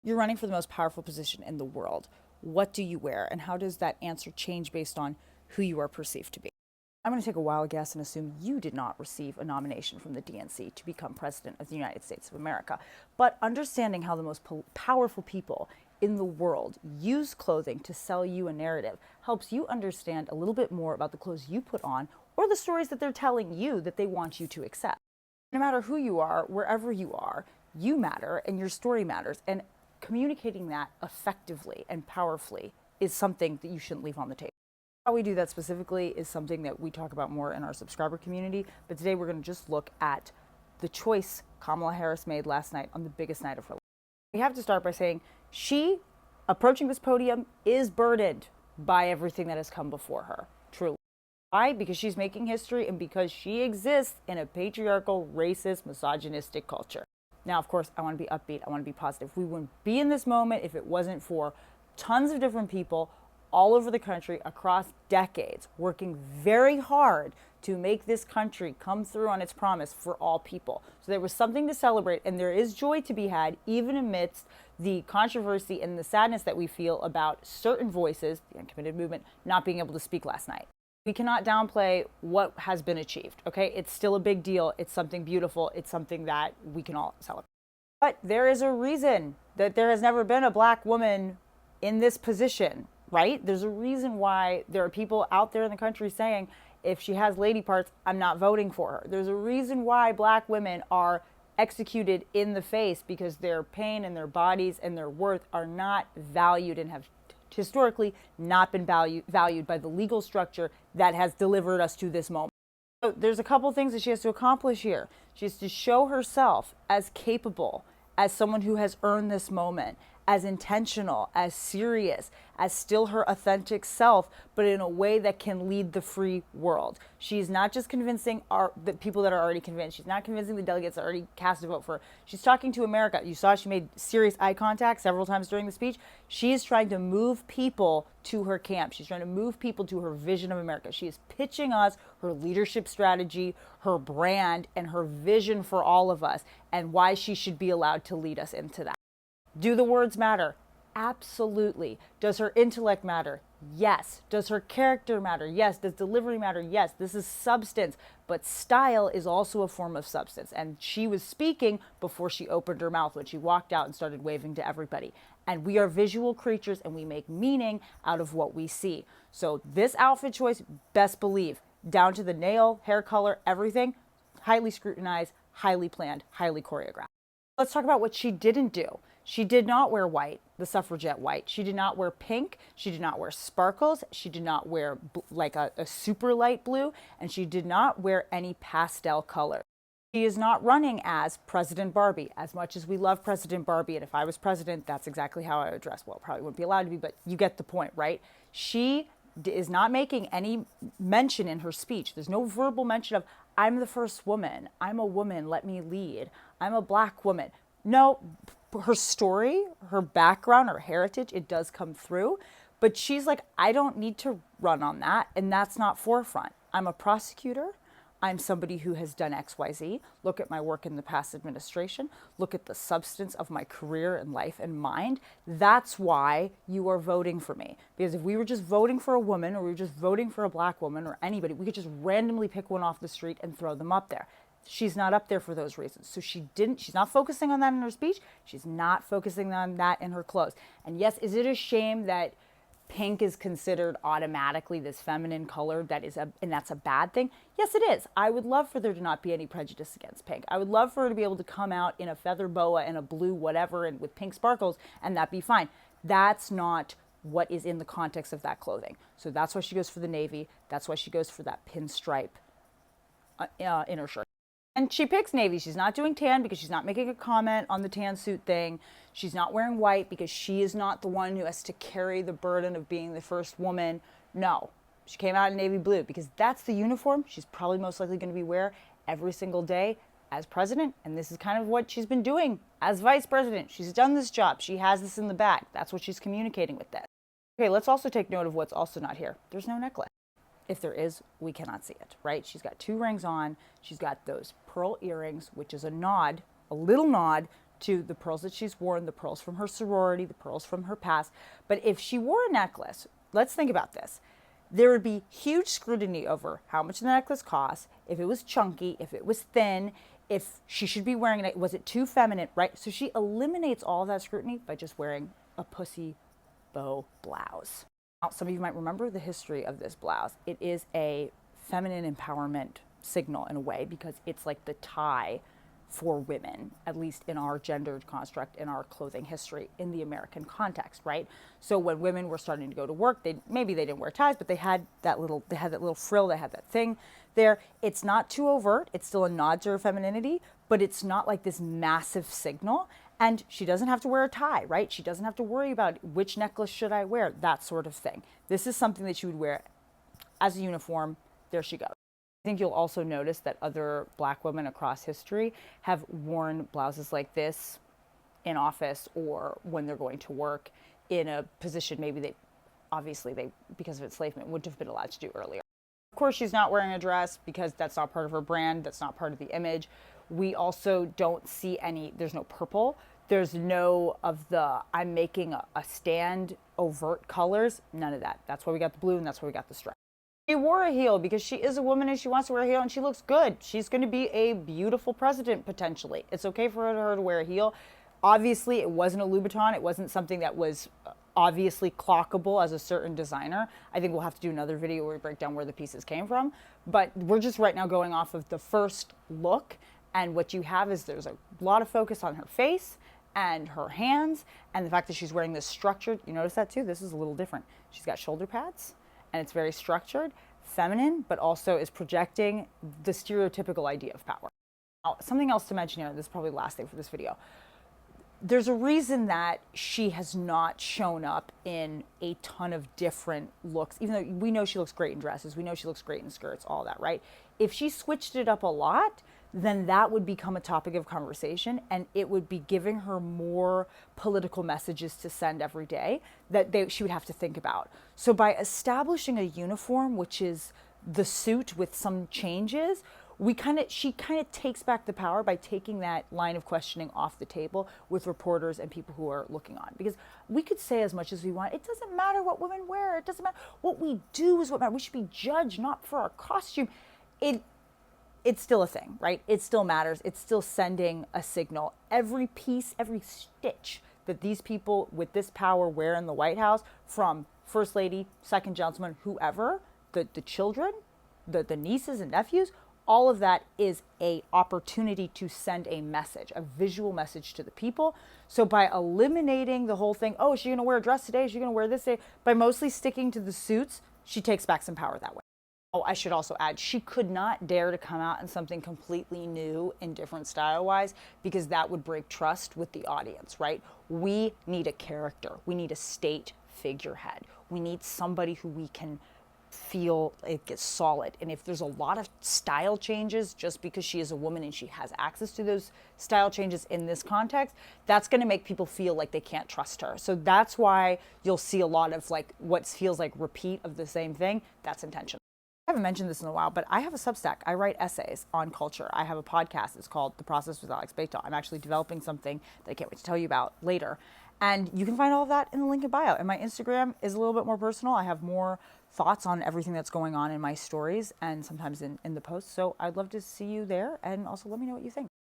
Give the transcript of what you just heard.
You're running for the most powerful position in the world. What do you wear, and how does that answer change based on who you are perceived to be? I'm going to take a wild guess and assume you did not receive a nomination from the DNC to become president of the United States of America. But understanding how the most powerful people in the world use clothing to sell you a narrative helps you understand a little bit more about the clothes you put on or the stories that they're telling you that they want you to accept. No matter who you are, wherever you matter and your story matters. And communicating that effectively and powerfully is something that you shouldn't leave on the table. How we do that specifically is something that we talk about more in our subscriber community, but today we're going to just look at the choice Kamala Harris made last night on the biggest night of her life. We have to start by saying she, approaching this podium, is burdened by everything that has come before her, truly. Why? Because she's making history and because she exists in a patriarchal, racist, misogynistic culture. Now, of course, I want to be upbeat. I want to be positive. We wouldn't be in this moment if it wasn't for tons of different people all over the country across decades working very hard to make this country come through on its promise for all people. So there was something to celebrate, and there is joy to be had even amidst the controversy and the sadness that we feel about certain voices, the uncommitted movement, not being able to speak last night. We cannot downplay what has been achieved, okay? It's still a big deal. It's something beautiful. It's something that we can all celebrate. But there is a reason that there has never been a black woman in this position, right? There's a reason why there are people out there in the country saying, if she has lady parts, I'm not voting for her. There's a reason why black women are executed in the face because their pain and their bodies and their worth are not valued and have historically not been valued by the legal structure that has delivered us to this moment. So there's a couple things that she has to accomplish here. She has to show herself as capable, as someone who has earned this moment, as intentional, as serious, as still her authentic self, but in a way that can lead the free world. She's not just convincing the people that are already convinced. She's not convincing the delegates that already cast a vote for her. She's talking to America. You saw she made serious eye contact several times during the speech. She is trying to move people to her camp. She's trying to move people to her vision of America. She is pitching us her leadership strategy, her brand, and her vision for all of us, and why she should be allowed to lead us into that. Do the words matter? Absolutely. Does her intellect matter? Yes. Does her character matter? Yes. Does delivery matter? Yes. This is substance, but style is also a form of substance. And she was speaking before she opened her mouth when she walked out and started waving to everybody. And we are visual creatures and we make meaning out of what we see. So this outfit choice, best believe, down to the nail, hair color, everything, highly scrutinized, highly planned, highly choreographed. Let's talk about what she didn't do. She did not wear white, the suffragette white. She did not wear pink. She did not wear sparkles. She did not wear like a super light blue. And she did not wear any pastel color. She is not running as President Barbie, as much as we love President Barbie. And if I was president, that's exactly how I would dress. Well, probably wouldn't be allowed to be, but you get the point, right? She is not making any mention in her speech. There's no verbal mention of, I'm the first woman. I'm a woman. Let me lead. I'm a black woman. No, her story, her background, her heritage, it does come through. But she's like, I don't need to run on that. And that's not forefront. I'm a prosecutor. I'm somebody who has done XYZ. Look at my work in the past administration. Look at the substance of my career and life and mind. That's why you are voting for me. Because if we were just voting for a woman or we were just voting for a black woman or anybody, we could just randomly pick one off the street and throw them up there. She's not up there for those reasons. So she's not focusing on that in her speech. She's not focusing on that in her clothes. And yes, is it a shame that pink is considered automatically this feminine color and that's a bad thing? Yes, it is. I would love for there to not be any prejudice against pink. I would love for her to be able to come out in a feather boa and a blue whatever and with pink sparkles and that be fine. That's not what is in the context of that clothing. So that's why she goes for the navy. That's why she goes for that pinstripe in her shirt. And she picks navy. She's not doing tan because she's not making a comment on the tan suit thing. She's not wearing white because she is not the one who has to carry the burden of being the first woman. No, she came out in navy blue because that's the uniform she's probably most likely going to be wearing every single day as president. And this is kind of what she's been doing as vice president. She's done this job. She has this in the bag. That's what she's communicating with this. Okay, let's also take note of what's also not here. There's no necklace. If there is, we cannot see it, right? She's got 2 rings on. She's got those pearl earrings, which is a little nod to the pearls that she's worn, the pearls from her sorority, the pearls from her past. But if she wore a necklace, let's think about this. There would be huge scrutiny over how much the necklace costs, if it was chunky, if it was thin, if she should be wearing it, was it too feminine, right? So she eliminates all of that scrutiny by just wearing a pussy bow blouse. Now, some of you might remember the history of this blouse. It is a feminine empowerment signal in a way, because it's like the tie for women, at least in our gendered construct, in our clothing history, in the American context, right? So when women were starting to go to work, maybe they didn't wear ties, but they had that little frill, they had that thing there. It's not too overt. It's still a nod to her femininity, but it's not like this massive signal. And she doesn't have to wear a tie, right? She doesn't have to worry about which necklace should I wear, that sort of thing. This is something that she would wear as a uniform. There she goes. I think you'll also notice that other Black women across history have worn blouses like this in office, or when they're going to work in a position maybe they, because of enslavement, wouldn't have been allowed to do earlier. Of course, she's not wearing a dress because that's not part of her brand, that's not part of the image. We also don't see there's no purple, there's no of the I'm making a stand overt colors, none of that. That's why we got the blue, and that's why we got the stripe. She wore a heel because she is a woman and she wants to wear a heel, and she looks good. She's going to be a beautiful president potentially. It's okay for her to wear a heel. Obviously, it wasn't a Louboutin. It wasn't something that was obviously clockable as a certain designer. I think we'll have to do another video where we break down where the pieces came from. But we're just right now going off of the first look, and what you have is there's a lot of focus on her face and her hands, and the fact that she's wearing this structured, you notice that too? This is a little different. She's got shoulder pads, and it's very structured, feminine, but also is projecting the stereotypical idea of power. Now, something else to mention here, and this is probably the last thing for this video. There's a reason that she has not shown up in a ton of different looks, even though we know she looks great in dresses, we know she looks great in skirts, all that, right? If she switched it up a lot, then that would become a topic of conversation, and it would be giving her more political messages to send every day that she would have to think about. So by establishing a uniform, which is the suit with some changes, she kind of takes back the power by taking that line of questioning off the table with reporters and people who are looking on. Because we could say as much as we want, it doesn't matter what women wear, it doesn't matter. What we do is what matters. We should be judged not for our costume. It's still a thing, right? It still matters. It's still sending a signal. Every piece, every stitch that these people with this power wear in the White House, from First Lady, Second Gentleman, whoever, the children, the nieces and nephews, all of that is a opportunity to send a message, a visual message to the people. So by eliminating the whole thing, oh, is she going to wear a dress today? Is she going to wear this today? By mostly sticking to the suits, she takes back some power that way. Oh, I should also add, she could not dare to come out in something completely new and different style-wise, because that would break trust with the audience, right? We need a character. We need a state figurehead. We need somebody who we can feel it gets solid. And if there's a lot of style changes just because she is a woman and she has access to those style changes in this context, that's going to make people feel like they can't trust her. So that's why you'll see a lot of like what feels like repeat of the same thing. That's intentional. I haven't mentioned this in a while, but I have a Substack. I write essays on culture. I have a podcast. It's called The Process with Alex Bechtel. I'm actually developing something that I can't wait to tell you about later. And you can find all of that in the link in bio. And my Instagram is a little bit more personal. I have more thoughts on everything that's going on in my stories and sometimes in the posts. So I'd love to see you there, and also let me know what you think.